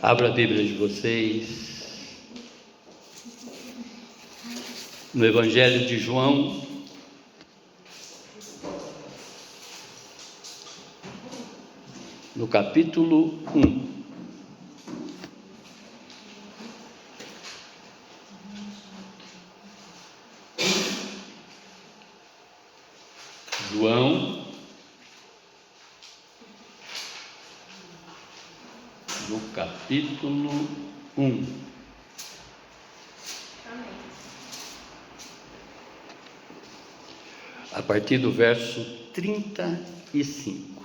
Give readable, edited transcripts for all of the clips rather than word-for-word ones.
Abra a Bíblia de vocês no Evangelho de João, no capítulo 1. João, no capítulo 1. A partir do verso 35.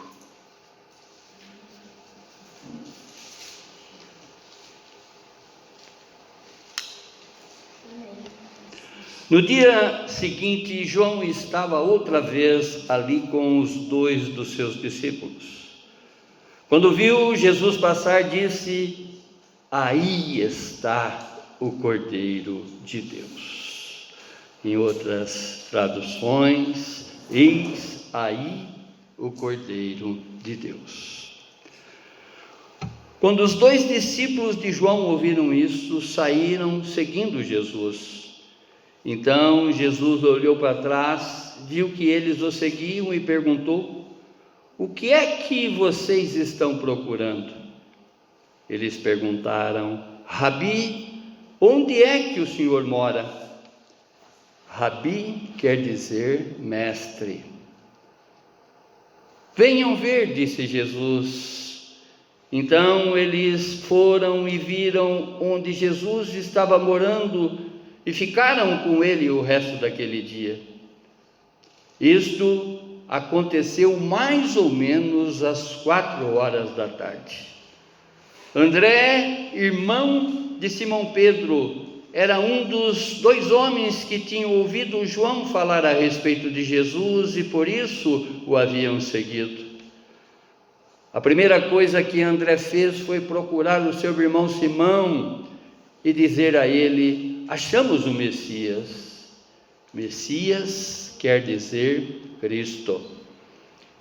No dia seguinte, João estava outra vez ali com os 2 dos seus discípulos. Quando viu Jesus passar, disse: aí está o Cordeiro de Deus. Em outras traduções, eis aí o Cordeiro de Deus. Quando os 2 discípulos de João ouviram isso, saíram seguindo Jesus. Então Jesus olhou para trás, viu que eles o seguiam e perguntou: o que é que vocês estão procurando? Eles perguntaram: Rabi, onde é que o Senhor mora? Rabi quer dizer mestre. Venham ver, disse Jesus. Então eles foram e viram onde Jesus estava morando e ficaram com ele o resto daquele dia. Isto aconteceu mais ou menos às 4 da tarde. André, irmão de Simão Pedro, era um dos 2 homens que tinham ouvido João falar a respeito de Jesus e por isso o haviam seguido. A primeira coisa que André fez foi procurar o seu irmão Simão e dizer a ele: achamos o Messias. Messias quer dizer Cristo.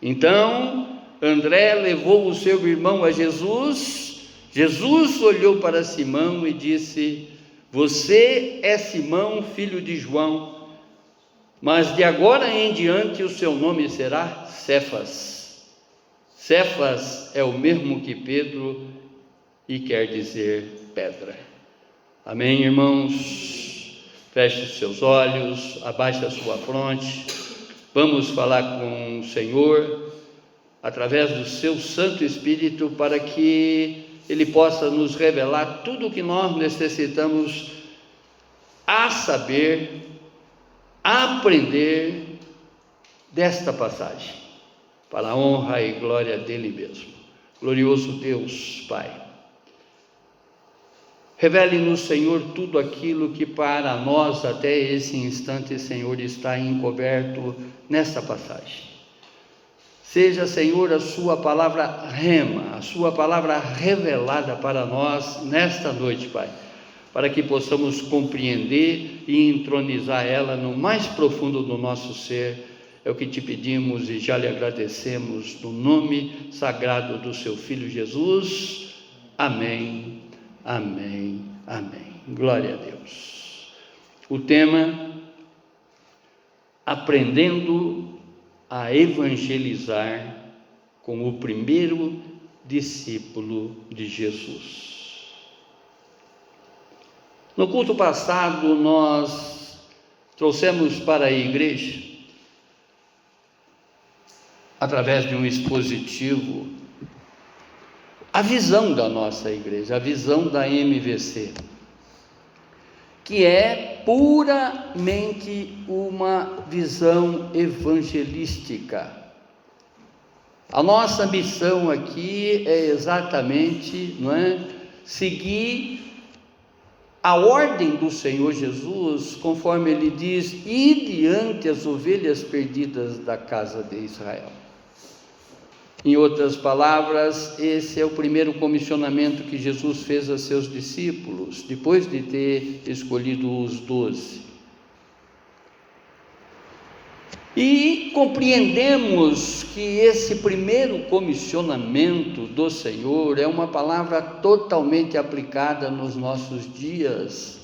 Então André levou o seu irmão a Jesus. Jesus olhou para Simão e disse: você é Simão, filho de João, mas de agora em diante o seu nome será Cefas. Cefas é o mesmo que Pedro e quer dizer pedra. Amém, irmãos? Feche os seus olhos, abaixe a sua fronte. Vamos falar com o Senhor através do seu Santo Espírito para que Ele possa nos revelar tudo o que nós necessitamos a saber, a aprender desta passagem, para a honra e glória dEle mesmo. Glorioso Deus, Pai, revele-nos, Senhor, tudo aquilo que para nós até esse instante, Senhor, está encoberto nesta passagem. Seja, Senhor, a sua palavra rema, a sua palavra revelada para nós nesta noite, Pai, para que possamos compreender e entronizar ela no mais profundo do nosso ser. É o que te pedimos e já lhe agradecemos no nome sagrado do seu Filho Jesus. Amém. Amém, amém. Glória a Deus. O tema: aprendendo a evangelizar com o primeiro discípulo de Jesus. No culto passado, nós trouxemos para a igreja, através de um expositivo, a visão da nossa igreja, a visão da MVC, que é puramente uma visão evangelística. A nossa missão aqui é exatamente, seguir a ordem do Senhor Jesus, conforme Ele diz: ide ante as ovelhas perdidas da casa de Israel. Em outras palavras, esse é o primeiro comissionamento que Jesus fez a seus discípulos, depois de ter escolhido os 12. E compreendemos que esse primeiro comissionamento do Senhor é uma palavra totalmente aplicada nos nossos dias,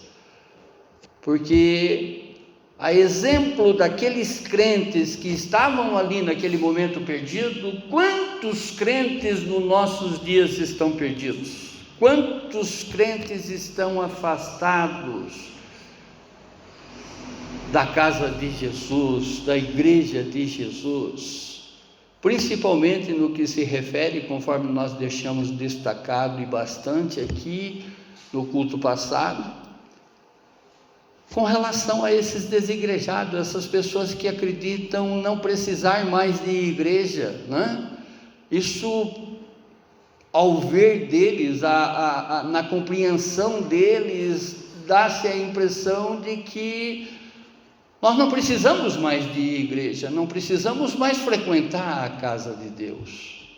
porque a exemplo daqueles crentes que estavam ali naquele momento perdido, quantos crentes nos nossos dias estão perdidos? Quantos crentes estão afastados da casa de Jesus, da igreja de Jesus, principalmente no que se refere, conforme nós deixamos destacado e bastante aqui no culto passado, com relação a esses desigrejados, essas pessoas que acreditam não precisar mais de igreja, né? Isso, ao ver deles, na compreensão deles, dá-se a impressão de que nós não precisamos mais de igreja, não precisamos mais frequentar a casa de Deus.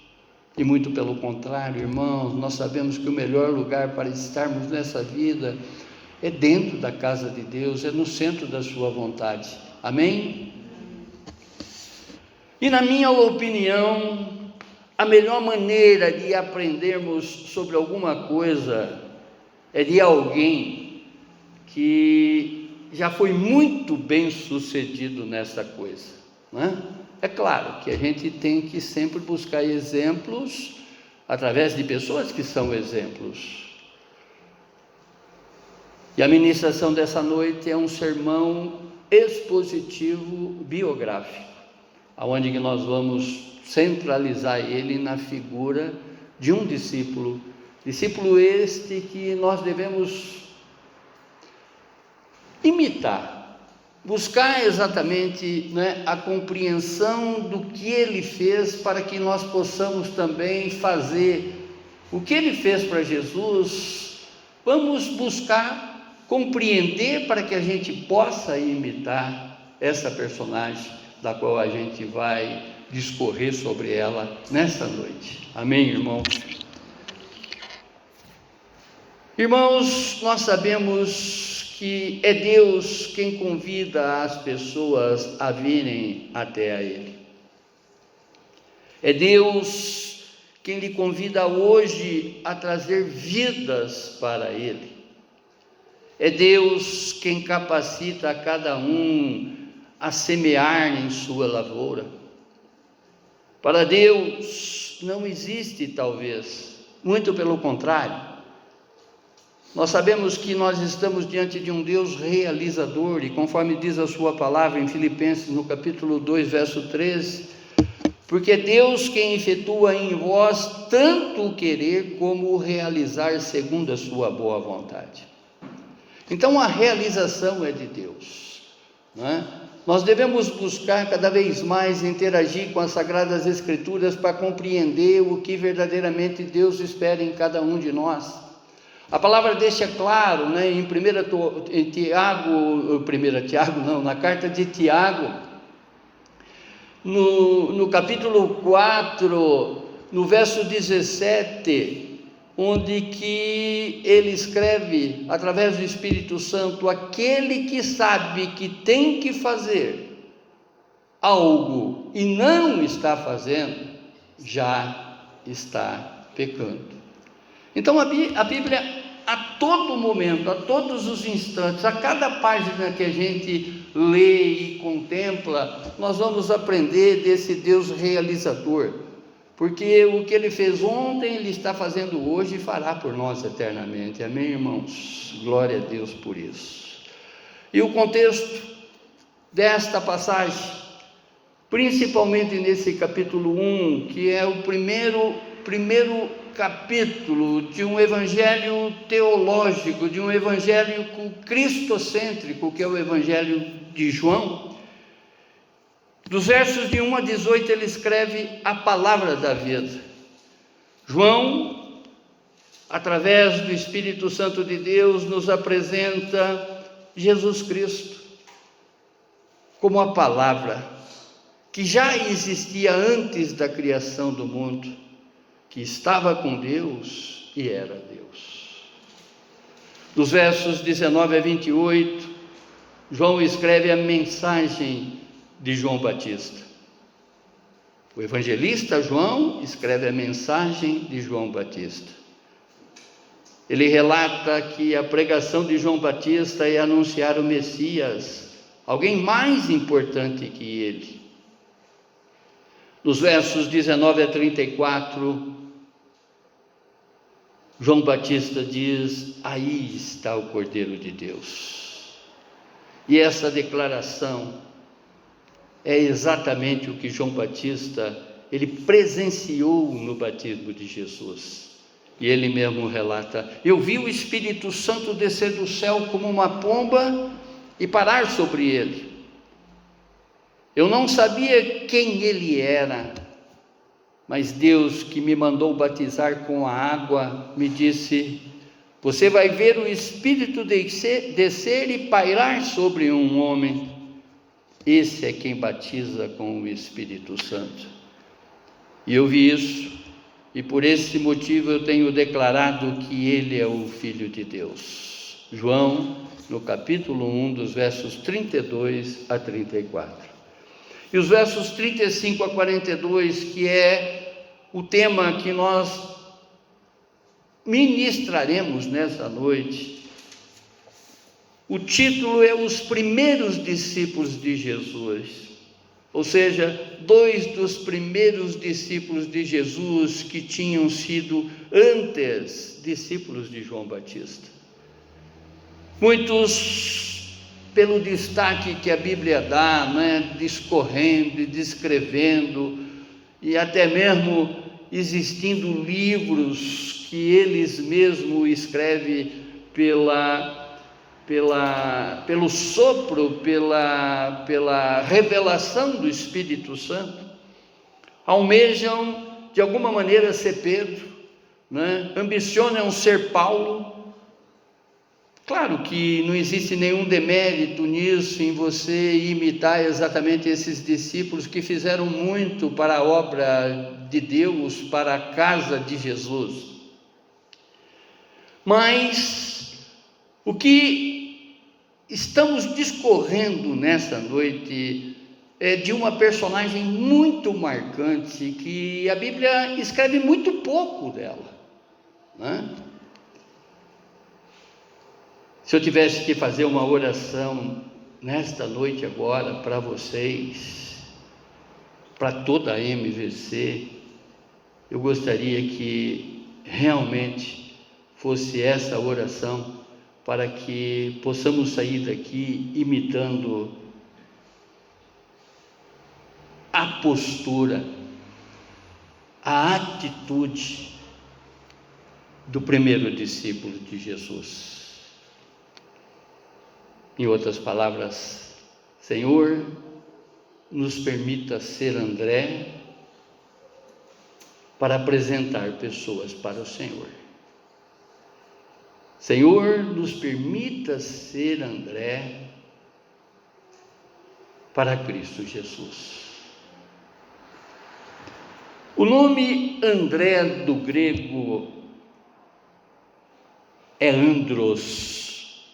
E muito pelo contrário, irmãos, nós sabemos que o melhor lugar para estarmos nessa vida é dentro da casa de Deus, é no centro da sua vontade. Amém? E na minha opinião, a melhor maneira de aprendermos sobre alguma coisa é de alguém que já foi muito bem sucedido nessa coisa, né? É claro que a gente tem que sempre buscar exemplos através de pessoas que são exemplos. E a ministração dessa noite é um sermão expositivo biográfico, onde nós vamos centralizar ele na figura de um discípulo este que nós devemos imitar, buscar exatamente, né, a compreensão do que ele fez, para que nós possamos também fazer o que ele fez para Jesus. Vamos buscar compreender para que a gente possa imitar essa personagem da qual a gente vai discorrer sobre ela nessa noite. Amém, irmãos? Irmãos, nós sabemos que é Deus quem convida as pessoas a virem até a Ele. É Deus quem lhe convida hoje a trazer vidas para Ele. É Deus quem capacita a cada um a semear em sua lavoura. Para Deus não existe talvez, muito pelo contrário. Nós sabemos que nós estamos diante de um Deus realizador, e conforme diz a sua palavra em Filipenses, no capítulo 2, verso 13, porque é Deus quem efetua em vós tanto o querer como o realizar segundo a sua boa vontade. Então a realização é de Deus, não é? Nós devemos buscar cada vez mais interagir com as Sagradas Escrituras para compreender o que verdadeiramente Deus espera em cada um de nós. A palavra deixa claro, né, na carta de Tiago, no capítulo 4, no verso 17, onde que ele escreve, através do Espírito Santo: aquele que sabe que tem que fazer algo e não está fazendo, já está pecando. Então a Bíblia, a todo momento, a todos os instantes, a cada página que a gente lê e contempla, nós vamos aprender desse Deus realizador, porque o que Ele fez ontem, Ele está fazendo hoje e fará por nós eternamente. Amém, irmãos? Glória a Deus por isso. E o contexto desta passagem, principalmente nesse capítulo 1, que é o primeiro capítulo de um evangelho teológico, de um evangelho cristocêntrico, que é o evangelho de João. Dos versos de 1 a 18 ele escreve a palavra da vida. João, através do Espírito Santo de Deus, nos apresenta Jesus Cristo como a palavra que já existia antes da criação do mundo, que estava com Deus e era Deus. Dos versos 19 a 28, João escreve a mensagem de João Batista. O evangelista João escreve a mensagem de João Batista. Ele relata que a pregação de João Batista é anunciar o Messias, alguém mais importante que ele. Nos versos 19 a 34, João Batista diz: aí está o Cordeiro de Deus. E essa declaração é exatamente o que João Batista, ele presenciou no batismo de Jesus. E ele mesmo relata: eu vi o Espírito Santo descer do céu como uma pomba e parar sobre ele. Eu não sabia quem ele era, mas Deus, que me mandou batizar com a água, me disse: você vai ver o Espírito descer e pairar sobre um homem. Esse é quem batiza com o Espírito Santo. E eu vi isso, e por esse motivo eu tenho declarado que ele é o Filho de Deus. João, no capítulo 1, dos versos 32 a 34. E os versos 35 a 42, que é o tema que nós ministraremos nessa noite. O título é Os Primeiros Discípulos de Jesus. Ou seja, 2 dos primeiros discípulos de Jesus que tinham sido antes discípulos de João Batista. Muitos, pelo destaque que a Bíblia dá, discorrendo e descrevendo, e até mesmo existindo livros que eles mesmos escrevem pelo sopro, pela revelação do Espírito Santo, almejam de alguma maneira ser Pedro, ambicionam ser Paulo. Claro que não existe nenhum demérito nisso, em você imitar exatamente esses discípulos que fizeram muito para a obra de Deus, para a casa de Jesus. Mas o que estamos discorrendo nessa noite é de uma personagem muito marcante, que a Bíblia escreve muito pouco dela, Se eu tivesse que fazer uma oração nesta noite agora para vocês, para toda a MVC, eu gostaria que realmente fosse essa oração, para que possamos sair daqui imitando a postura, a atitude do primeiro discípulo de Jesus. Em outras palavras, Senhor, nos permita ser André para apresentar pessoas para o Senhor. Senhor, nos permita ser André para Cristo Jesus. O nome André do grego é Andros,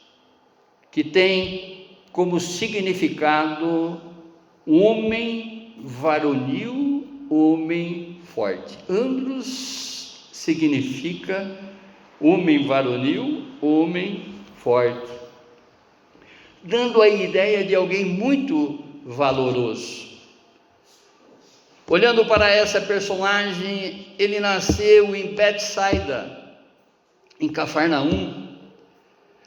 que tem como significado homem varonil, homem forte. Andros significa homem varonil, homem forte, dando a ideia de alguém muito valoroso. Olhando para essa personagem, ele nasceu em Betsaida, em Cafarnaum.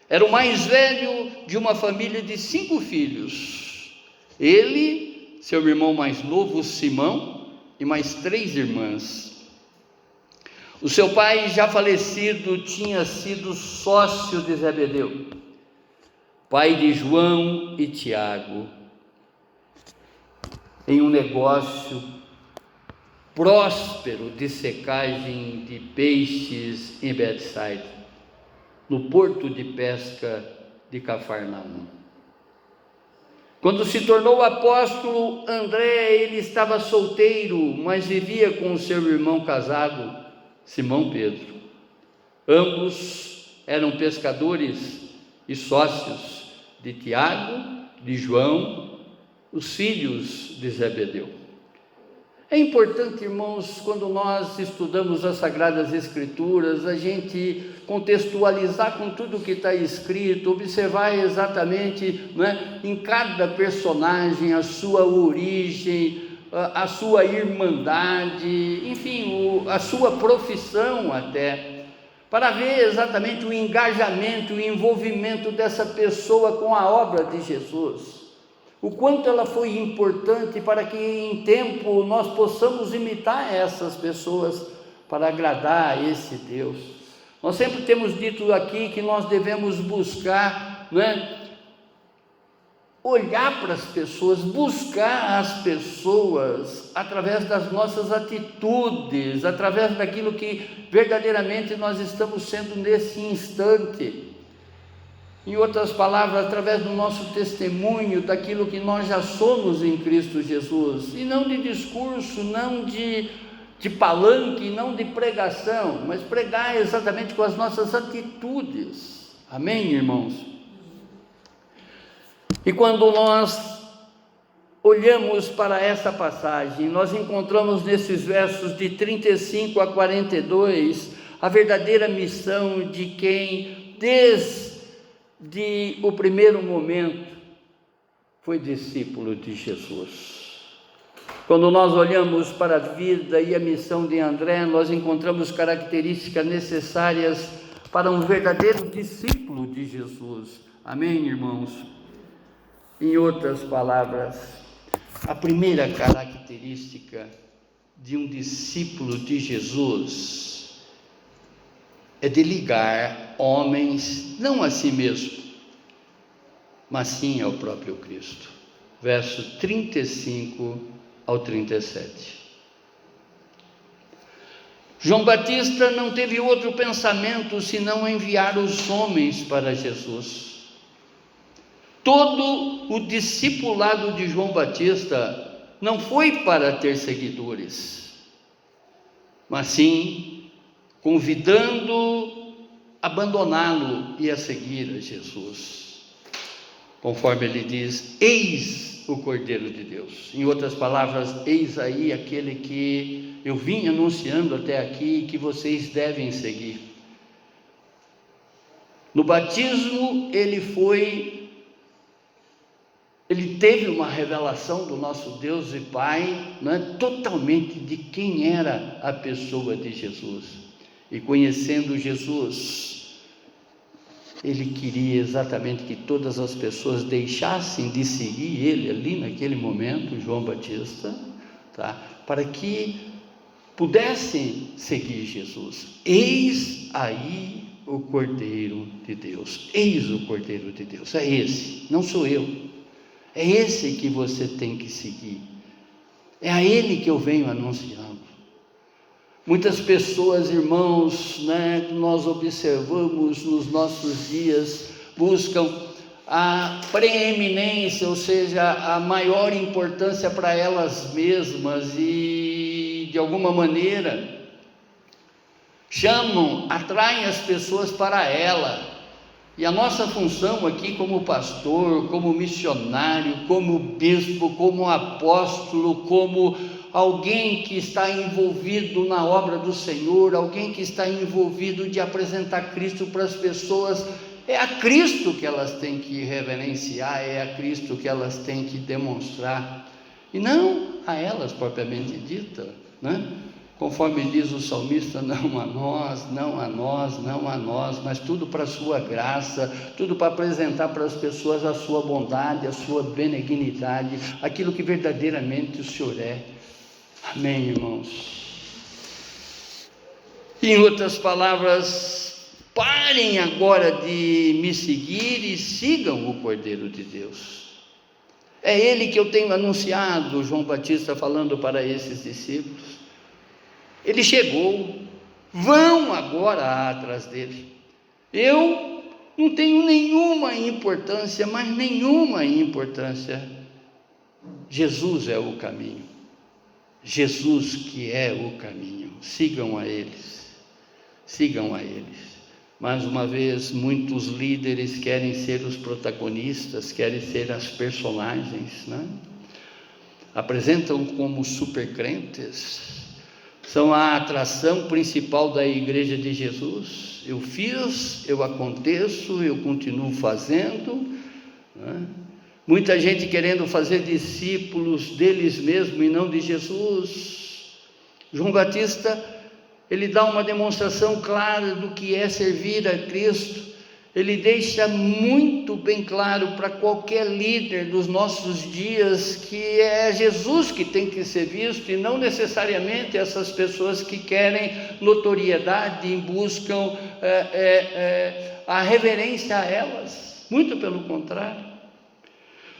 Era o mais velho de uma família de 5 filhos. Ele, seu irmão mais novo, Simão, e mais 3 irmãs. O seu pai, já falecido, tinha sido sócio de Zebedeu, pai de João e Tiago, em um negócio próspero de secagem de peixes em Betsaida, no porto de pesca de Cafarnaum. Quando se tornou apóstolo, André, ele estava solteiro, mas vivia com o seu irmão casado, Simão Pedro. Ambos eram pescadores e sócios de Tiago, de João os filhos de Zebedeu. É importante, irmãos, quando nós estudamos as Sagradas Escrituras, a gente contextualizar com tudo que está escrito, observar exatamente, né, em cada personagem a sua origem, a sua irmandade, enfim, a sua profissão até, para ver exatamente o engajamento, o envolvimento dessa pessoa com a obra de Jesus. O quanto ela foi importante para que em tempo nós possamos imitar essas pessoas para agradar a esse Deus. Nós sempre temos dito aqui que nós devemos buscar, né, olhar para as pessoas, buscar as pessoas através das nossas atitudes, através daquilo que verdadeiramente nós estamos sendo nesse instante. Em outras palavras, através do nosso testemunho, daquilo que nós já somos em Cristo Jesus, e não de discurso, não de palanque, não de pregação, mas pregar exatamente com as nossas atitudes. Amém, irmãos? E quando nós olhamos para essa passagem, nós encontramos nesses versos de 35 a 42 a verdadeira missão de quem, desde o primeiro momento, foi discípulo de Jesus. Quando nós olhamos para a vida e a missão de André, nós encontramos características necessárias para um verdadeiro discípulo de Jesus. Amém, irmãos? Em outras palavras, a primeira característica de um discípulo de Jesus é de ligar homens, não a si mesmo, mas sim ao próprio Cristo. Verso 35 ao 37. João Batista não teve outro pensamento senão enviar os homens para Jesus. Todo o discipulado de João Batista não foi para ter seguidores, mas sim convidando a abandoná-lo e a seguir a Jesus. Conforme ele diz: eis o Cordeiro de Deus. Em outras palavras, eis aí aquele que eu vim anunciando até aqui, que vocês devem seguir. No batismo, ele teve uma revelação do nosso Deus e Pai, né, totalmente de quem era a pessoa de Jesus. E conhecendo Jesus, ele queria exatamente que todas as pessoas deixassem de seguir ele ali naquele momento, João Batista, tá? Para que pudessem seguir Jesus. Eis aí o Cordeiro de Deus. Eis o Cordeiro de Deus. É esse, não sou eu. É esse que você tem que seguir. É a ele que eu venho anunciando. Muitas pessoas, irmãos, né, que nós observamos nos nossos dias, buscam a preeminência, ou seja, a maior importância para elas mesmas e, de alguma maneira, atraem as pessoas para ela. E a nossa função aqui como pastor, como missionário, como bispo, como apóstolo, como alguém que está envolvido na obra do Senhor, alguém que está envolvido de apresentar Cristo para as pessoas, é a Cristo que elas têm que reverenciar, é a Cristo que elas têm que demonstrar, e não a elas propriamente dita, né? Conforme diz o salmista: não a nós, não a nós, não a nós, mas tudo para a sua graça, tudo para apresentar para as pessoas a sua bondade, a sua benignidade, aquilo que verdadeiramente o Senhor é. Amém, irmãos? Em outras palavras, parem agora de me seguir e sigam o Cordeiro de Deus. É ele que eu tenho anunciado, João Batista falando para esses discípulos. Ele chegou, vão agora atrás dele. Eu não tenho nenhuma importância, mas nenhuma importância. Jesus é o caminho. Jesus que é o caminho. Sigam a eles. Sigam a eles. Mais uma vez, muitos líderes querem ser os protagonistas, querem ser as personagens, né? apresentam como supercrentes, são a atração principal da Igreja de Jesus. Eu fiz, eu aconteço, eu continuo fazendo, né? Muita gente querendo fazer discípulos deles mesmos e não de Jesus. João Batista, ele dá uma demonstração clara do que é servir a Cristo. Ele deixa muito bem claro para qualquer líder dos nossos dias que é Jesus que tem que ser visto e não necessariamente essas pessoas que querem notoriedade e buscam a reverência a elas. Muito pelo contrário.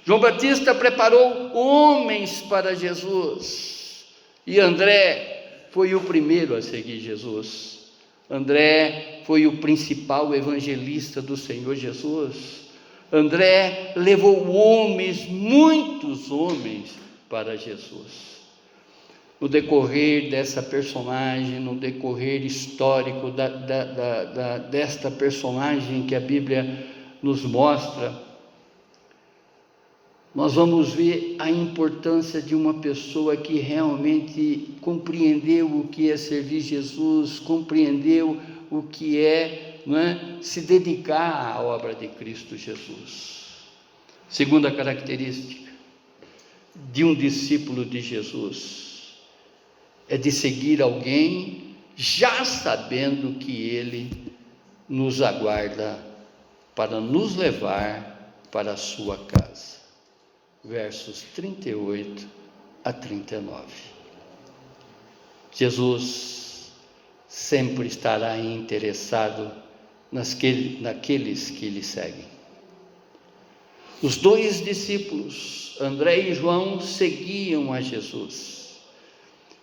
João Batista preparou homens para Jesus, e André foi o primeiro a seguir Jesus. André foi o principal evangelista do Senhor Jesus. André levou homens, muitos homens, para Jesus. No decorrer dessa personagem, no decorrer histórico desta personagem que a Bíblia nos mostra, nós vamos ver a importância de uma pessoa que realmente compreendeu o que é servir Jesus, compreendeu o que é, se dedicar à obra de Cristo Jesus. Segunda característica de um discípulo de Jesus é de seguir alguém já sabendo que ele nos aguarda para nos levar para a sua casa. Versos 38 a 39. Jesus sempre estará interessado naqueles que lhe seguem. Os dois discípulos, André e João, seguiam a Jesus.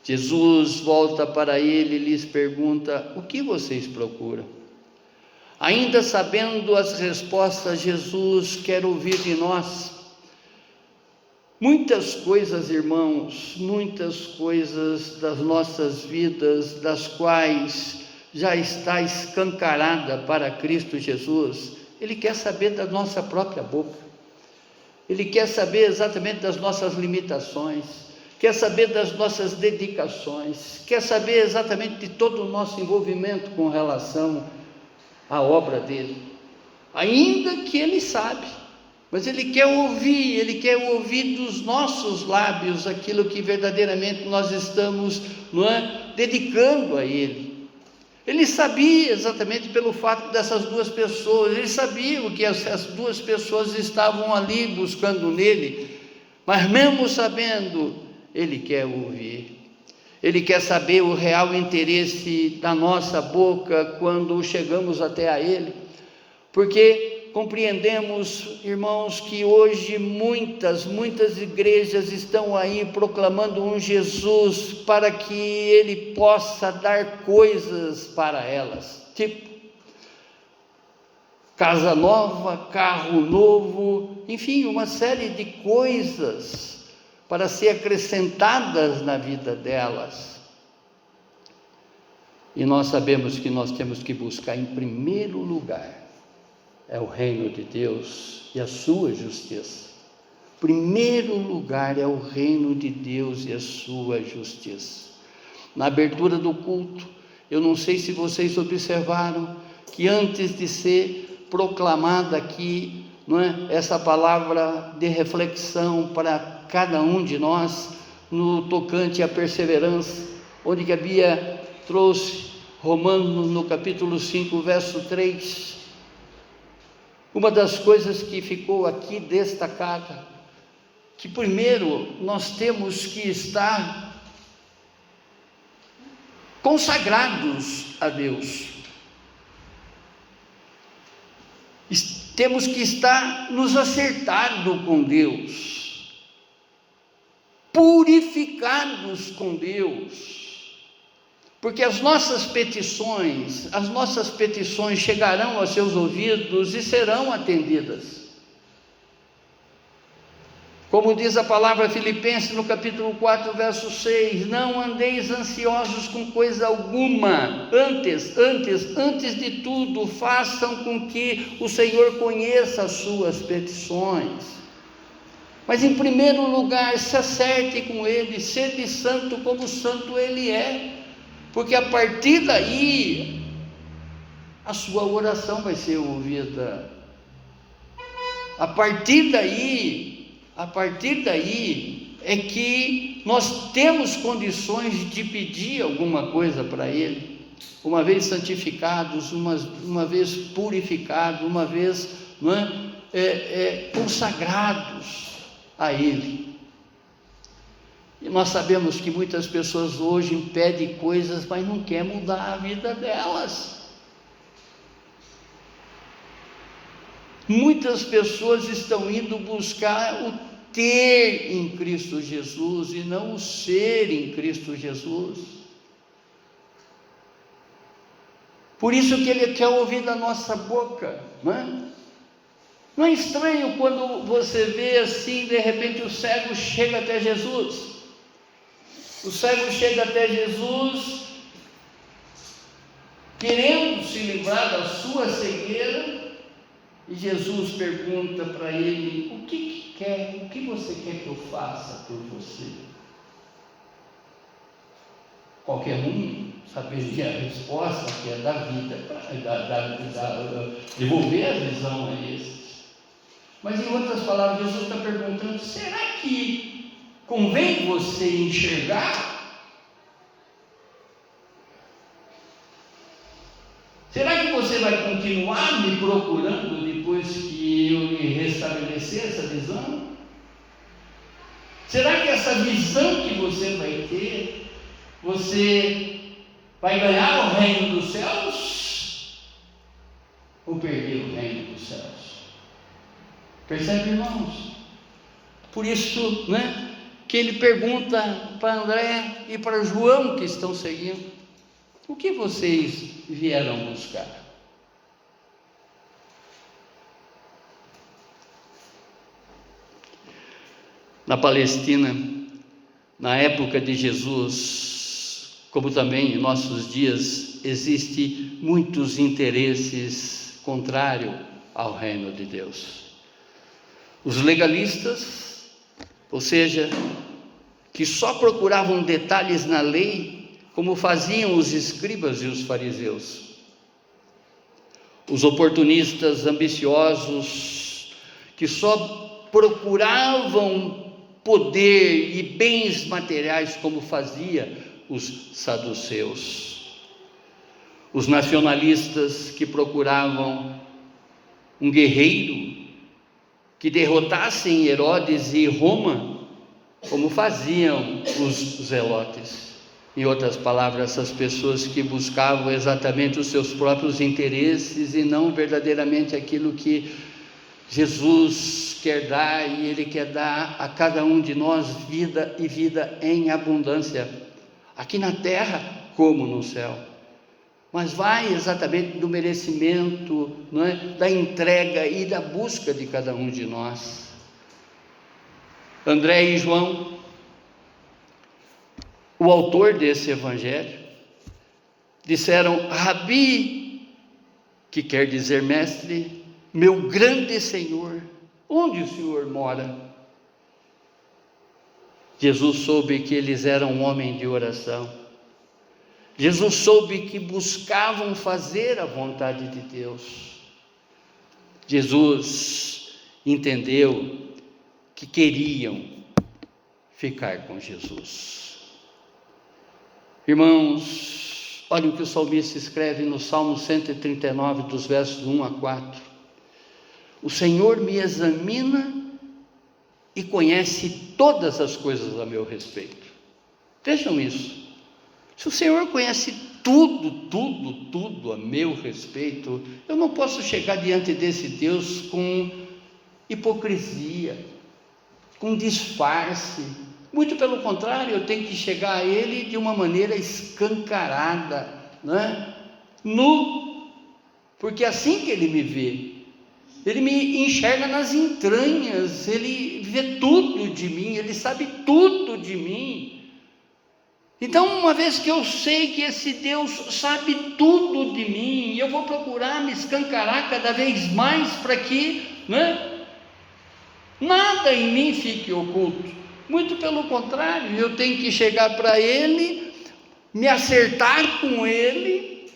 Jesus volta para ele e lhes pergunta: o que vocês procuram? Ainda sabendo as respostas, Jesus quer ouvir de nós. Muitas coisas, irmãos, muitas coisas das nossas vidas, das quais já está escancarada para Cristo Jesus, Ele quer saber da nossa própria boca. Ele quer saber exatamente das nossas limitações, quer saber das nossas dedicações, quer saber exatamente de todo o nosso envolvimento com relação à obra dele, ainda que Ele sabe. Mas Ele quer ouvir dos nossos lábios aquilo que verdadeiramente nós estamos dedicando a Ele. Ele sabia exatamente pelo fato dessas duas pessoas, ele sabia o que essas duas pessoas estavam ali buscando nele, mas mesmo sabendo, Ele quer ouvir. Ele quer saber o real interesse da nossa boca quando chegamos até a Ele, porque compreendemos, irmãos, que hoje muitas igrejas estão aí proclamando um Jesus para que Ele possa dar coisas para elas, tipo casa nova, carro novo, enfim, uma série de coisas para ser acrescentadas na vida delas. E nós sabemos que nós temos que buscar em primeiro lugar é o reino de Deus e a sua justiça. Primeiro lugar é o reino de Deus e a sua justiça. Na abertura do culto, eu não sei se vocês observaram que antes de ser proclamada aqui, essa palavra de reflexão para cada um de nós, no tocante à perseverança, onde que a Bia trouxe Romanos no capítulo 5, verso 3, uma das coisas que ficou aqui destacada, que primeiro nós temos que estar consagrados a Deus, temos que estar nos acertado com Deus, purificados com Deus, porque as nossas petições chegarão aos seus ouvidos e serão atendidas. Como diz a palavra Filipenses no capítulo 4, verso 6, não andeis ansiosos com coisa alguma, antes de tudo, façam com que o Senhor conheça as suas petições. Mas em primeiro lugar, se acerte com Ele, sede santo como santo Ele é, porque a partir daí, a sua oração vai ser ouvida. A partir daí é que nós temos condições de pedir alguma coisa para Ele, uma vez santificados, uma vez purificados, uma vez consagrados a Ele. E nós sabemos que muitas pessoas hoje pedem coisas, mas não querem mudar a vida delas. Muitas pessoas estão indo buscar o ter em Cristo Jesus e não o ser em Cristo Jesus. Por isso que Ele quer ouvir da nossa boca, não é? Não é estranho quando você vê assim, de repente o cego chega até Jesus. O cego chega até Jesus, querendo se livrar da sua cegueira, e Jesus pergunta para ele: o que você quer que eu faça por você? Qualquer um saberia a resposta, que é da vida, devolver a visão a esses. Mas em outras palavras, Jesus está perguntando: será que convém você enxergar? Será que você vai continuar me procurando depois que eu lhe restabelecer essa visão? Será que essa visão que você vai ter, você vai ganhar o reino dos céus ou perder o reino dos céus? Percebe, irmãos? Por isso, que ele pergunta para André e para João, que estão seguindo: o que vocês vieram buscar? Na Palestina, na época de Jesus, como também em nossos dias, existem muitos interesses contrários ao reino de Deus. Os legalistas, ou seja, que só procuravam detalhes na lei, como faziam os escribas e os fariseus. Os oportunistas ambiciosos, que só procuravam poder e bens materiais, como fazia os saduceus. Os nacionalistas, que procuravam um guerreiro que derrotassem Herodes e Roma, como faziam os zelotes. Em outras palavras, essas pessoas que buscavam exatamente os seus próprios interesses e não verdadeiramente aquilo que Jesus quer dar, e Ele quer dar a cada um de nós vida e vida em abundância, aqui na terra como no céu. Mas vai exatamente do merecimento, da entrega e da busca de cada um de nós. André e João, o autor desse evangelho, disseram: Rabi, que quer dizer mestre, meu grande Senhor, onde o Senhor mora? Jesus soube que eles eram um homem de oração. Jesus soube que buscavam fazer a vontade de Deus. Jesus entendeu que queriam ficar com Jesus. Irmãos, olhem o que o salmista escreve no Salmo 139, dos versos 1 a 4. O Senhor me examina e conhece todas as coisas a meu respeito. Vejam isso. Se o Senhor conhece tudo a meu respeito, eu não posso chegar diante desse Deus com hipocrisia, com disfarce. Muito pelo contrário, eu tenho que chegar a Ele de uma maneira escancarada, nu, porque é assim que Ele me vê. Ele me enxerga nas entranhas, Ele vê tudo de mim, Ele sabe tudo de mim. Então, uma vez que eu sei que esse Deus sabe tudo de mim, eu vou procurar me escancarar cada vez mais para que, Nada em mim fique oculto. Muito pelo contrário, eu tenho que chegar para Ele, me acertar com Ele,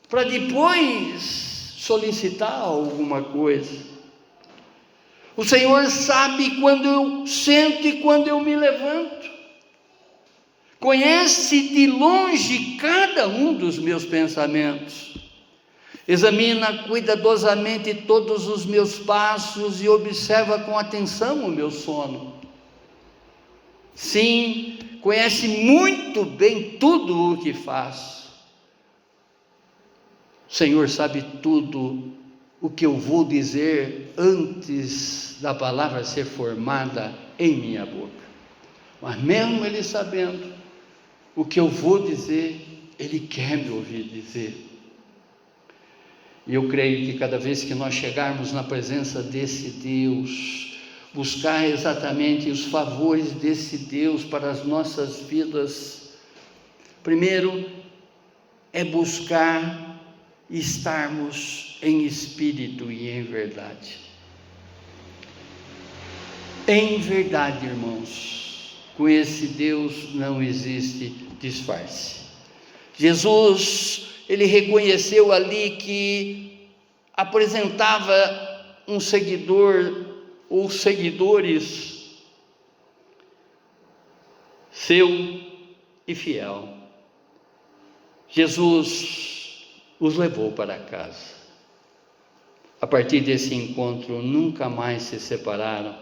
para depois solicitar alguma coisa. O Senhor sabe quando eu sento e quando eu me levanto. Conhece de longe cada um dos meus pensamentos. Examina cuidadosamente todos os meus passos e observa com atenção o meu sono. Sim, conhece muito bem tudo o que faço. O Senhor sabe tudo o que eu vou dizer antes da palavra ser formada em minha boca. Mas mesmo Ele sabendo o que eu vou dizer, Ele quer me ouvir dizer. E eu creio que cada vez que nós chegarmos na presença desse Deus, buscar exatamente os favores desse Deus para as nossas vidas, primeiro é buscar estarmos em espírito e em verdade. Em verdade, irmãos, com esse Deus não existe disfarce. Jesus, Ele reconheceu ali que apresentava um seguidor ou seguidores seu e fiel. Jesus os levou para casa. A partir desse encontro, nunca mais se separaram.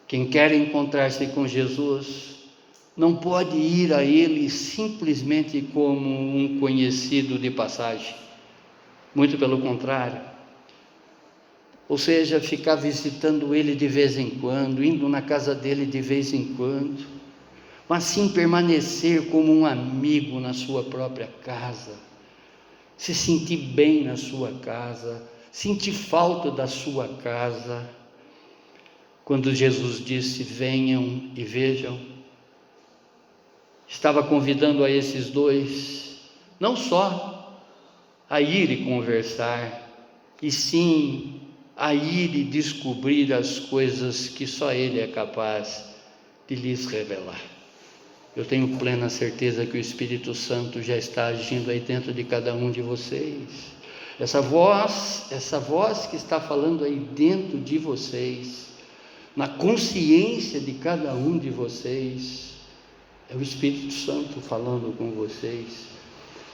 Quem quer encontrar-se com Jesus não pode ir a Ele simplesmente como um conhecido de passagem. Muito pelo contrário. Ou seja, ficar visitando Ele de vez em quando, indo na casa dele de vez em quando, mas sim permanecer como um amigo na sua própria casa, se sentir bem na sua casa, sentir falta da sua casa. Quando Jesus disse: venham e vejam, estava convidando a esses dois, não só a ir e conversar, e sim a ir e descobrir as coisas que só Ele é capaz de lhes revelar. Eu tenho plena certeza que o Espírito Santo já está agindo aí dentro de cada um de vocês. Essa voz que está falando aí dentro de vocês, na consciência de cada um de vocês, é o Espírito Santo falando com vocês.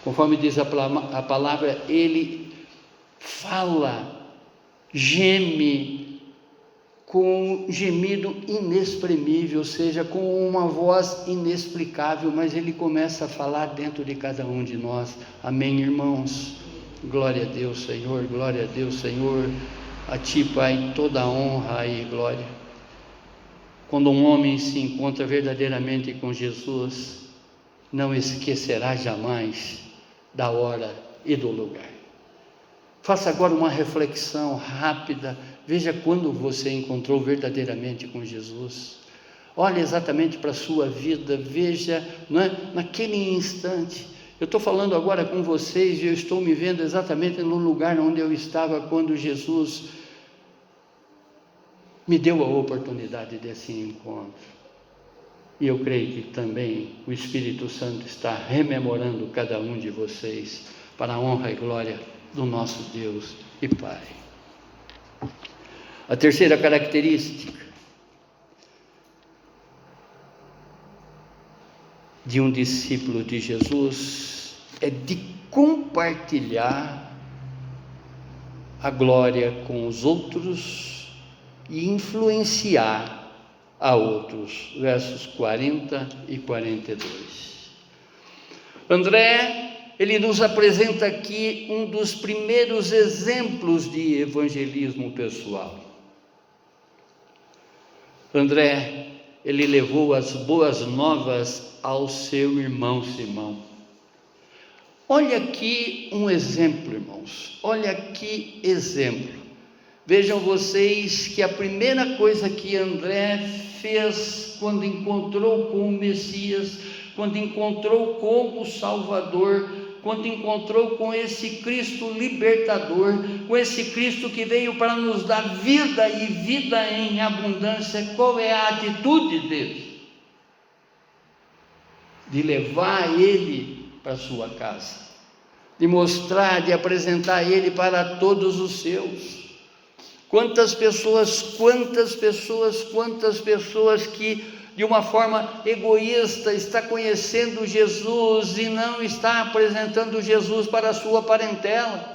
Conforme diz a palavra, Ele fala, geme com um gemido inexprimível, ou seja, com uma voz inexplicável, mas Ele começa a falar dentro de cada um de nós. Amém, irmãos? Glória a Deus, Senhor, glória a Deus, Senhor. A Ti, Pai, toda a honra e glória. Quando um homem se encontra verdadeiramente com Jesus, não esquecerá jamais da hora e do lugar. Faça agora uma reflexão rápida, veja quando você encontrou verdadeiramente com Jesus. Olhe exatamente para a sua vida, veja, não é? Naquele instante. Eu estou falando agora com vocês e eu estou me vendo exatamente no lugar onde eu estava quando Jesus me deu a oportunidade desse encontro. E eu creio que também o Espírito Santo está rememorando cada um de vocês para a honra e glória do nosso Deus e Pai. A terceira característica de um discípulo de Jesus é de compartilhar a glória com os outros e influenciar a outros. Versos 40 e 42. André, ele nos apresenta aqui um dos primeiros exemplos de evangelismo pessoal. André, ele levou as boas novas ao seu irmão Simão. Olha aqui um exemplo, irmãos, olha aqui exemplo. Vejam vocês que a primeira coisa que André fez quando encontrou com o Messias, quando encontrou com o Salvador, quando encontrou com esse Cristo libertador, com esse Cristo que veio para nos dar vida e vida em abundância. Qual é a atitude dele? De levar ele para sua casa, de mostrar, de apresentar ele para todos os seus. Quantas pessoas que de uma forma egoísta está conhecendo Jesus e não está apresentando Jesus para a sua parentela.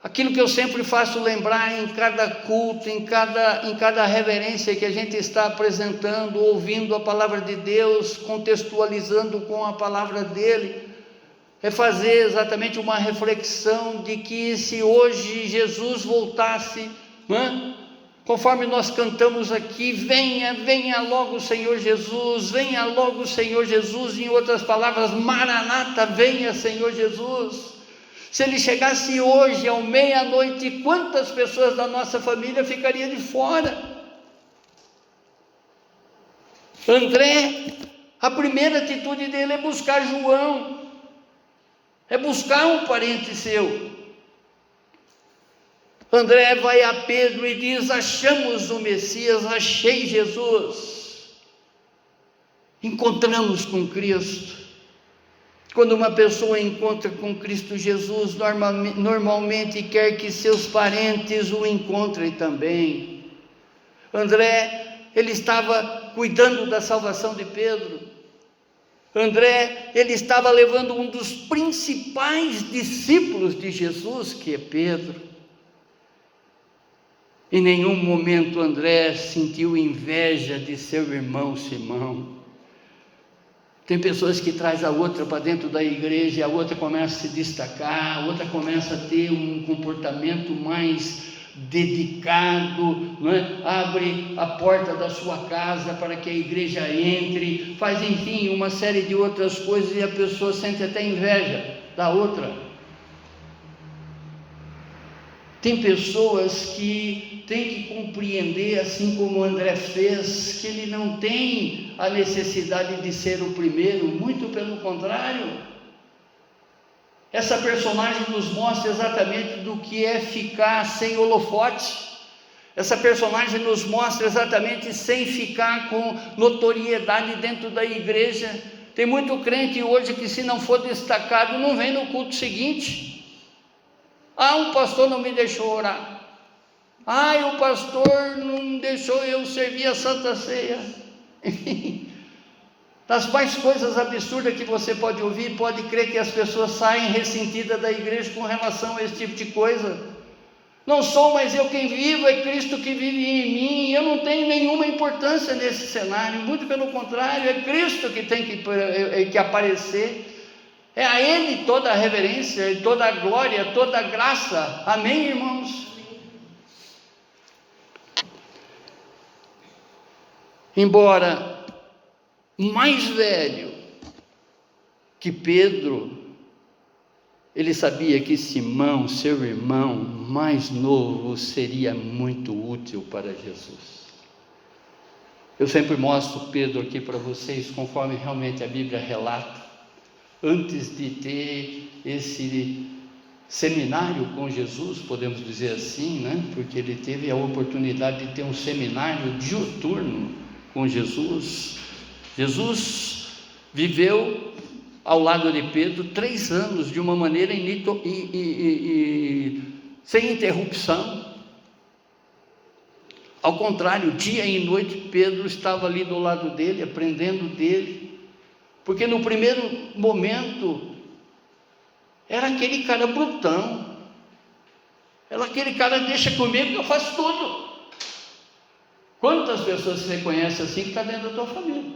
Aquilo que eu sempre faço lembrar em cada culto, em cada reverência que a gente está apresentando, ouvindo a palavra de Deus, contextualizando com a palavra dele, é fazer exatamente uma reflexão de que se hoje Jesus voltasse, conforme nós cantamos aqui, venha logo o Senhor Jesus, venha logo o Senhor Jesus, em outras palavras, Maranata, venha Senhor Jesus. Se ele chegasse hoje, ao meia-noite, quantas pessoas da nossa família ficariam de fora? André, a primeira atitude dele é buscar João, é buscar um parente seu. André vai a Pedro e diz: achamos o Messias, achei Jesus. Encontramos com Cristo. Quando uma pessoa encontra com Cristo Jesus, normalmente quer que seus parentes o encontrem também. André, ele estava cuidando da salvação de Pedro. André, ele estava levando um dos principais discípulos de Jesus, que é Pedro. Em nenhum momento André sentiu inveja de seu irmão Simão. Tem pessoas que traz a outra para dentro da igreja, a outra começa a se destacar, a outra começa a ter um comportamento mais dedicado, abre a porta da sua casa para que a igreja entre, faz enfim uma série de outras coisas e a pessoa sente até inveja da outra. Tem pessoas que têm que compreender, assim como André fez, que ele não tem a necessidade de ser o primeiro, muito pelo contrário. Essa personagem nos mostra exatamente do que é ficar sem holofote. Essa personagem nos mostra exatamente sem ficar com notoriedade dentro da igreja. Tem muito crente hoje que, se não for destacado, não vem no culto seguinte. O pastor não me deixou orar. O pastor não deixou eu servir a Santa Ceia. Enfim, das mais coisas absurdas que você pode ouvir, pode crer que as pessoas saem ressentidas da igreja com relação a esse tipo de coisa. Não sou mais eu quem vivo, é Cristo que vive em mim. Eu não tenho nenhuma importância nesse cenário, muito pelo contrário, é Cristo que tem que aparecer. É a Ele toda a reverência, toda a glória, toda a graça. Amém, irmãos? Embora mais velho que Pedro, ele sabia que Simão, seu irmão mais novo, seria muito útil para Jesus. Eu sempre mostro Pedro aqui para vocês, conforme realmente a Bíblia relata. Antes de ter esse seminário com Jesus, podemos dizer assim, porque ele teve a oportunidade de ter um seminário diuturno com Jesus. Jesus viveu ao lado de Pedro 3 anos de uma maneira sem interrupção. Ao contrário, dia e noite Pedro estava ali do lado dele, aprendendo dele. Porque no primeiro momento, era aquele cara brutão, era aquele cara, deixa comigo que eu faço tudo. Quantas pessoas você conhece assim que está dentro da tua família?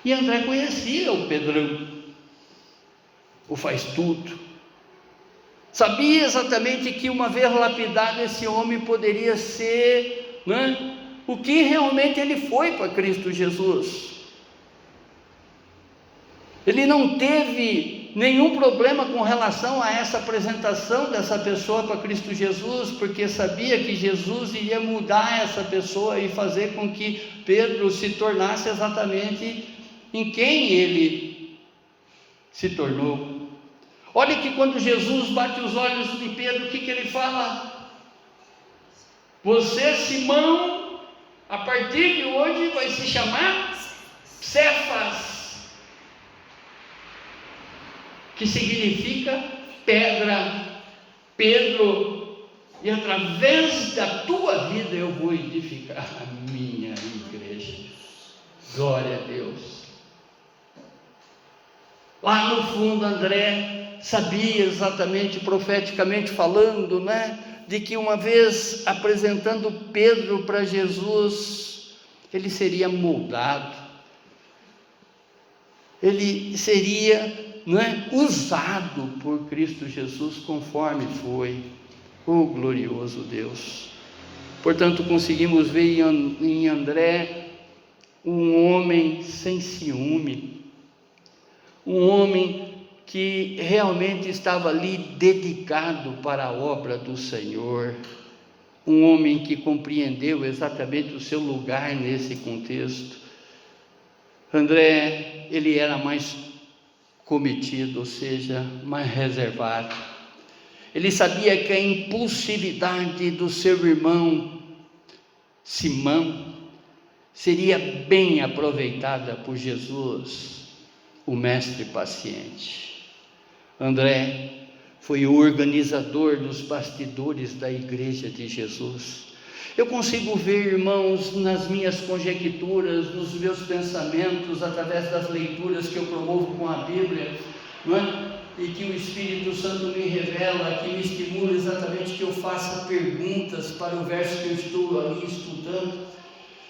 E André conhecia o Pedrão, o faz tudo. Sabia exatamente que uma vez lapidado esse homem poderia ser, o que realmente ele foi para Cristo Jesus. Ele não teve nenhum problema com relação a essa apresentação dessa pessoa para Cristo Jesus, porque sabia que Jesus iria mudar essa pessoa e fazer com que Pedro se tornasse exatamente em quem ele se tornou. Olha que quando Jesus bate os olhos de Pedro, o que ele fala? Você, Simão, a partir de hoje vai se chamar Cefas, que significa pedra. Pedro, e através da tua vida eu vou edificar a minha igreja. Glória a Deus. Lá no fundo, André sabia exatamente, profeticamente falando, de que uma vez apresentando Pedro para Jesus, ele seria moldado, ele seria usado por Cristo Jesus conforme foi. Oh glorioso Deus! Portanto, conseguimos ver em André um homem sem ciúme, um homem que realmente estava ali dedicado para a obra do Senhor, um homem que compreendeu exatamente o seu lugar nesse contexto. André, ele era mais cometido, ou seja, mais reservado. Ele sabia que a impulsividade do seu irmão Simão seria bem aproveitada por Jesus, o mestre paciente. André foi o organizador dos bastidores da igreja de Jesus. Eu consigo ver, irmãos, nas minhas conjecturas, nos meus pensamentos, através das leituras que eu promovo com a Bíblia, e que o Espírito Santo me revela, que me estimula exatamente que eu faça perguntas para o verso que eu estou ali estudando.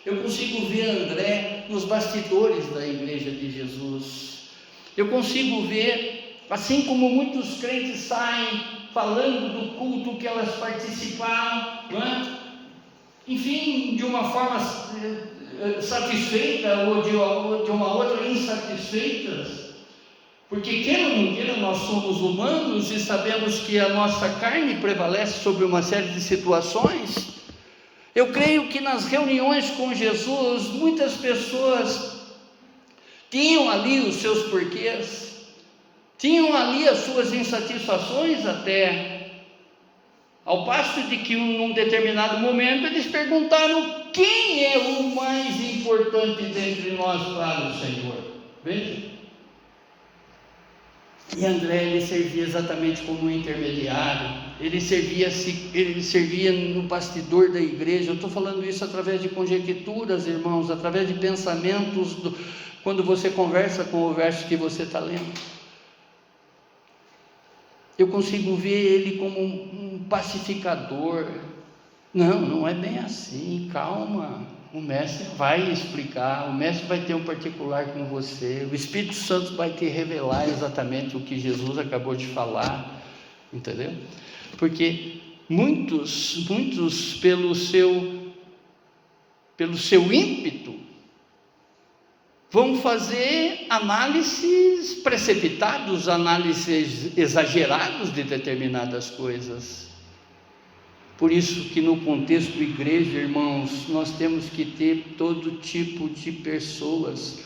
Eu consigo ver André nos bastidores da igreja de Jesus. Eu consigo ver, assim como muitos crentes saem falando do culto que elas participaram, enfim, de uma forma satisfeita ou de uma outra insatisfeitas, porque queira ou não queira, nós somos humanos e sabemos que a nossa carne prevalece sobre uma série de situações. Eu creio que nas reuniões com Jesus, muitas pessoas tinham ali os seus porquês, tinham ali as suas insatisfações até, ao passo de que num determinado momento eles perguntaram: quem é o mais importante dentre nós para o Senhor? Veja. E André, ele servia exatamente como um intermediário, ele servia no bastidor da igreja. Eu estou falando isso através de conjecturas, irmãos, através de pensamentos, quando você conversa com o verso que você está lendo. Eu consigo ver ele como um pacificador. Não é bem assim, calma, o mestre vai explicar, o mestre vai ter um particular com você, o Espírito Santo vai te revelar exatamente o que Jesus acabou de falar, entendeu? Porque muitos pelo seu ímpeto, vão fazer análises precipitadas, análises exageradas de determinadas coisas. Por isso que no contexto igreja, irmãos, nós temos que ter todo tipo de pessoas,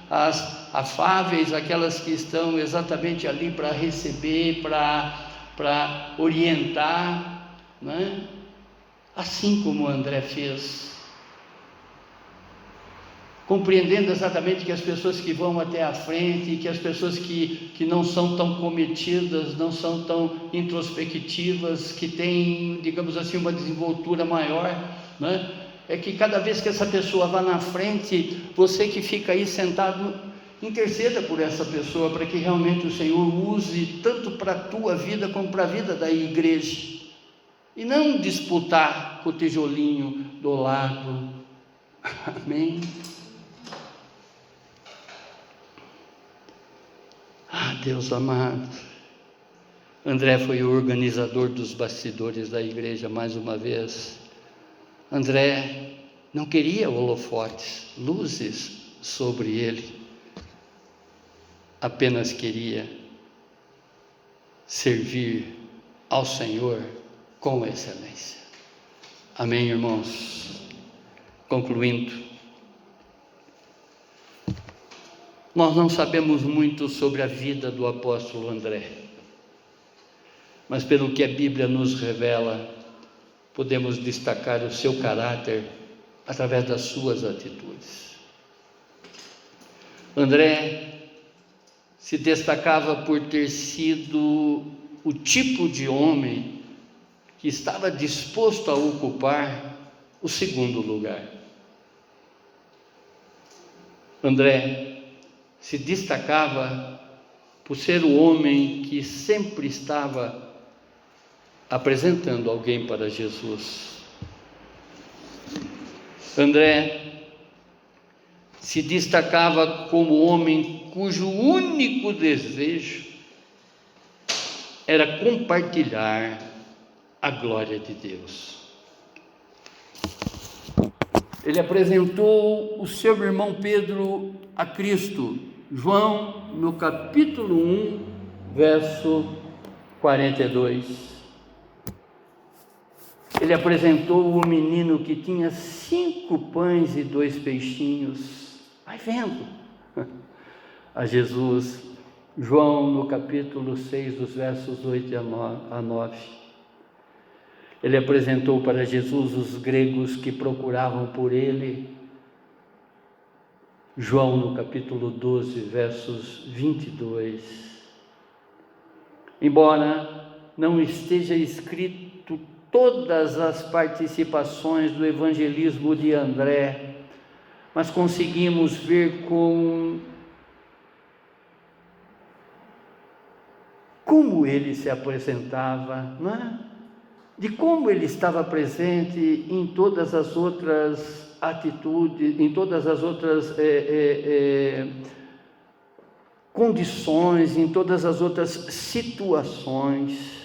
as afáveis, aquelas que estão exatamente ali para receber, para orientar, assim como André fez, compreendendo exatamente que as pessoas que vão até a frente, que as pessoas que não são tão cometidas, não são tão introspectivas, que têm, digamos assim, uma desenvoltura maior, é que cada vez que essa pessoa vá na frente, você que fica aí sentado, interceda por essa pessoa, para que realmente o Senhor use tanto para a tua vida, como para a vida da igreja, e não disputar com o tijolinho do lado. Amém? Deus amado, André foi o organizador dos bastidores da igreja mais uma vez. André não queria holofotes, luzes sobre ele, apenas queria servir ao Senhor com excelência. Amém, irmãos? Concluindo, Nós não sabemos muito sobre a vida do apóstolo André, mas pelo que a Bíblia nos revela, podemos destacar o seu caráter através das suas atitudes. André se destacava por ter sido o tipo de homem que estava disposto a ocupar o segundo lugar. André se destacava por ser o homem que sempre estava apresentando alguém para Jesus. André se destacava como homem cujo único desejo era compartilhar a glória de Deus. Ele apresentou o seu irmão Pedro a Cristo. João, no capítulo 1, verso 42. Ele apresentou o menino que tinha 5 pães e 2 peixinhos. Vai vendo. A Jesus. João, no capítulo 6, dos versos 8 a 9. Ele apresentou para Jesus os gregos que procuravam por ele. João, no capítulo 12, versos 22. Embora não esteja escrito todas as participações do evangelismo de André, mas conseguimos ver como ele se apresentava, não é? De como ele estava presente em todas as outras atitudes, em todas as outras condições, em todas as outras situações.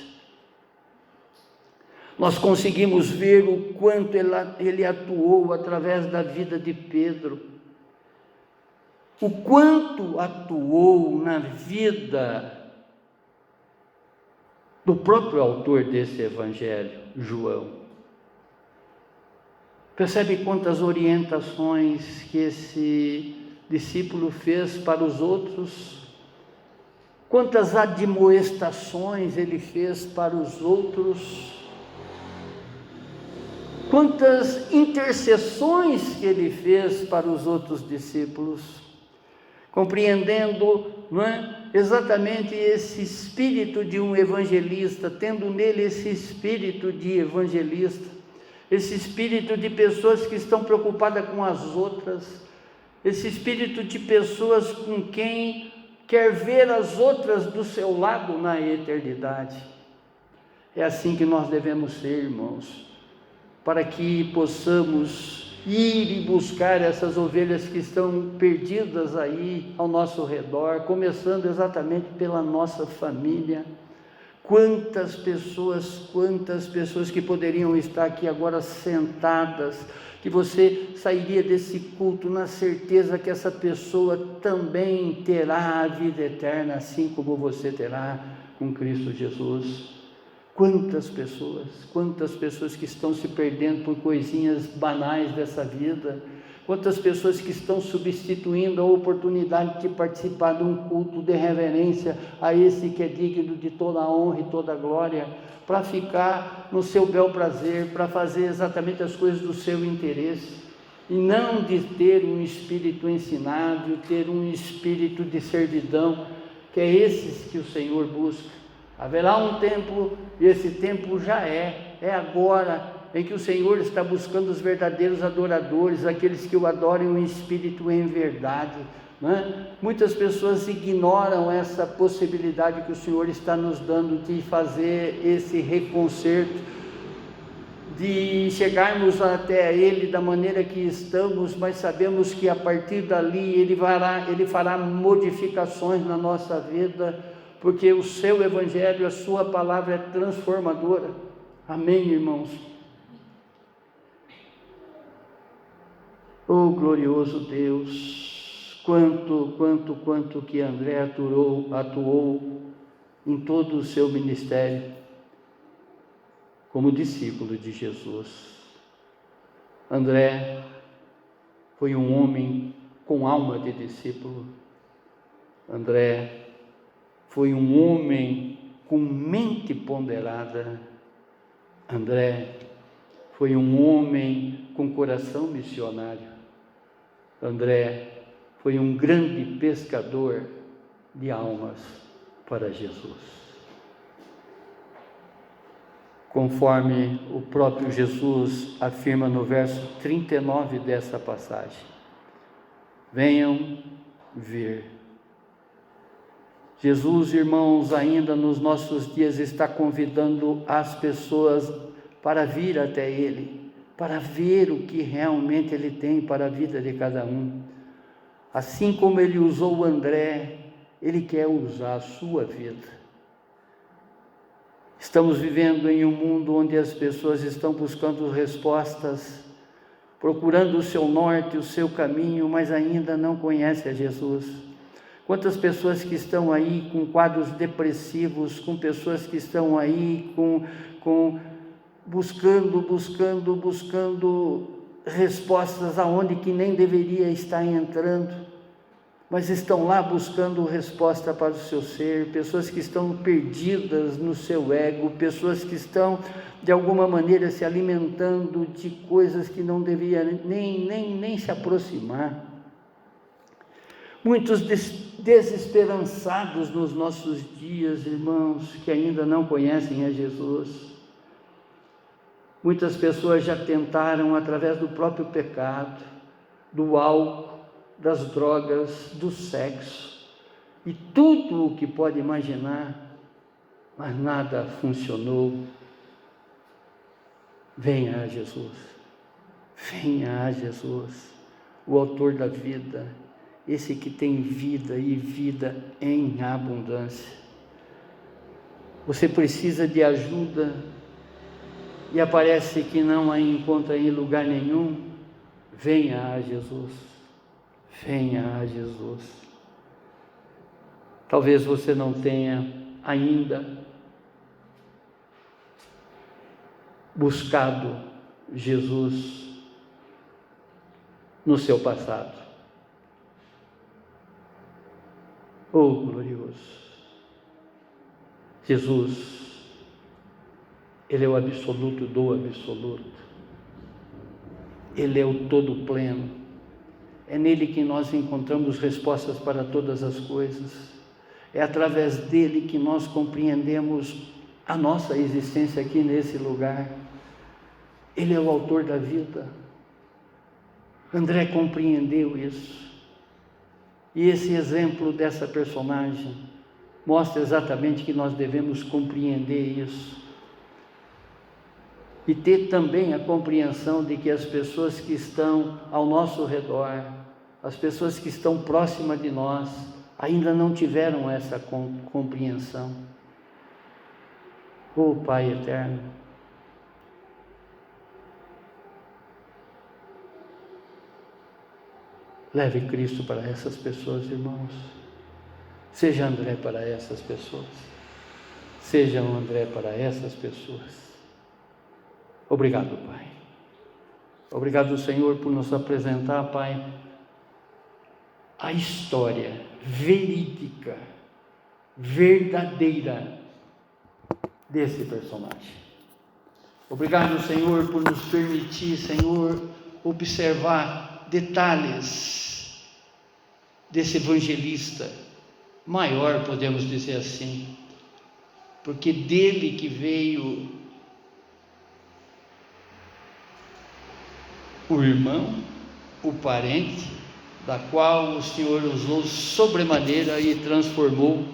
Nós conseguimos ver o quanto ele atuou através da vida de Pedro, o quanto atuou na vida do próprio autor desse evangelho, João. Percebe quantas orientações que esse discípulo fez para os outros, quantas admoestações ele fez para os outros, quantas intercessões que ele fez para os outros discípulos, compreendendo, não é, exatamente esse espírito de um evangelista, tendo nele esse espírito de evangelista, esse espírito de pessoas que estão preocupadas com as outras, esse espírito de pessoas com quem quer ver as outras do seu lado na eternidade. É assim que nós devemos ser, irmãos, para que possamos ir e buscar essas ovelhas que estão perdidas aí ao nosso redor, começando exatamente pela nossa família. Quantas pessoas que poderiam estar aqui agora sentadas, que você sairia desse culto na certeza que essa pessoa também terá a vida eterna, assim como você terá com Cristo Jesus. Quantas pessoas que estão se perdendo por coisinhas banais dessa vida, quantas pessoas que estão substituindo a oportunidade de participar de um culto de reverência a esse que é digno de toda a honra e toda a glória, para ficar no seu bel prazer, para fazer exatamente as coisas do seu interesse, e não de ter um espírito ensinável, ter um espírito de servidão, que é esse que o Senhor busca. Haverá um tempo, e esse tempo já é agora, em que o Senhor está buscando os verdadeiros adoradores, aqueles que o adorem em espírito e em verdade, não é? Muitas pessoas ignoram essa possibilidade que o Senhor está nos dando de fazer esse reconcerto, de chegarmos até Ele da maneira que estamos, mas sabemos que a partir dali Ele fará modificações na nossa vida, porque o seu evangelho, a sua palavra é transformadora. Amém, irmãos? Oh, glorioso Deus, quanto que André atuou em todo o seu ministério como discípulo de Jesus. André foi um homem com alma de discípulo. André foi um homem com mente ponderada. André foi um homem com coração missionário. André foi um grande pescador de almas para Jesus. Conforme o próprio Jesus afirma no verso 39 dessa passagem: venham ver. Jesus, irmãos, ainda nos nossos dias está convidando as pessoas para vir até Ele, para ver o que realmente Ele tem para a vida de cada um. Assim como Ele usou o André, Ele quer usar a sua vida. Estamos vivendo em um mundo onde as pessoas estão buscando respostas, procurando o seu norte, o seu caminho, mas ainda não conhecem a Jesus. Quantas pessoas que estão aí com quadros depressivos, com pessoas que estão aí buscando respostas aonde que nem deveria estar entrando, mas estão lá buscando resposta para o seu ser, pessoas que estão perdidas no seu ego, pessoas que estão de alguma maneira se alimentando de coisas que não deveriam nem se aproximar. Muitos desesperançados nos nossos dias, irmãos, que ainda não conhecem a Jesus. Muitas pessoas já tentaram, através do próprio pecado, do álcool, das drogas, do sexo, e tudo o que pode imaginar, mas nada funcionou. Venha a Jesus, venha a Jesus, o autor da vida, esse que tem vida e vida em abundância. Você precisa de ajuda e aparece que não a encontra em lugar nenhum. Venha a Jesus, venha a Jesus. Talvez você não tenha ainda buscado Jesus no seu passado. Oh, glorioso! Jesus, Ele é o absoluto do absoluto. Ele é o todo pleno. É nele que nós encontramos respostas para todas as coisas. É através dele que nós compreendemos a nossa existência aqui nesse lugar. Ele é o autor da vida. André compreendeu isso. E esse exemplo dessa personagem mostra exatamente que nós devemos compreender isso. E ter também a compreensão de que as pessoas que estão ao nosso redor, as pessoas que estão próximas de nós, ainda não tiveram essa compreensão. Oh, Pai eterno, leve Cristo para essas pessoas, irmãos. Seja André para essas pessoas. Seja um André para essas pessoas. Obrigado, Pai. Obrigado, Senhor, por nos apresentar, Pai, a história verídica, verdadeira desse personagem. Obrigado, Senhor, por nos permitir, Senhor, observar detalhes desse evangelista maior, podemos dizer assim, porque dele que veio o irmão, o parente, da qual o Senhor usou sobremaneira e transformou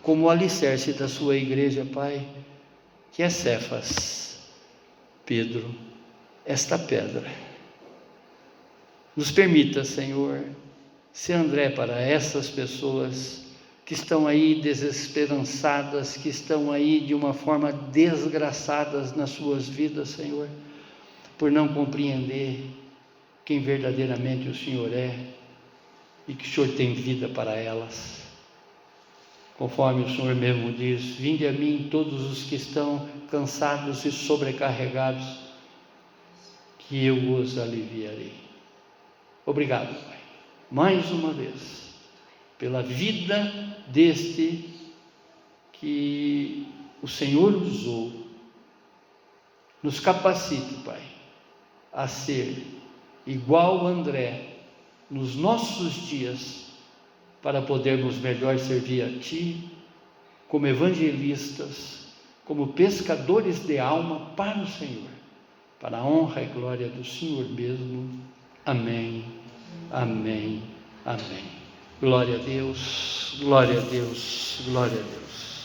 como alicerce da sua igreja, Pai, que é Cefas, Pedro, esta pedra. Nos permita, Senhor, ser André para essas pessoas que estão aí desesperançadas, que estão aí de uma forma desgraçadas nas suas vidas, Senhor, por não compreender quem verdadeiramente o Senhor é e que o Senhor tem vida para elas. Conforme o Senhor mesmo diz: vinde a mim todos os que estão cansados e sobrecarregados, que eu os aliviarei. Obrigado, Pai, mais uma vez, pela vida deste que o Senhor usou. Nos capacite, Pai, a ser igual a André nos nossos dias, para podermos melhor servir a Ti, como evangelistas, como pescadores de alma para o Senhor, para a honra e glória do Senhor mesmo. Amém, amém, amém. Glória a Deus, glória a Deus, glória a Deus.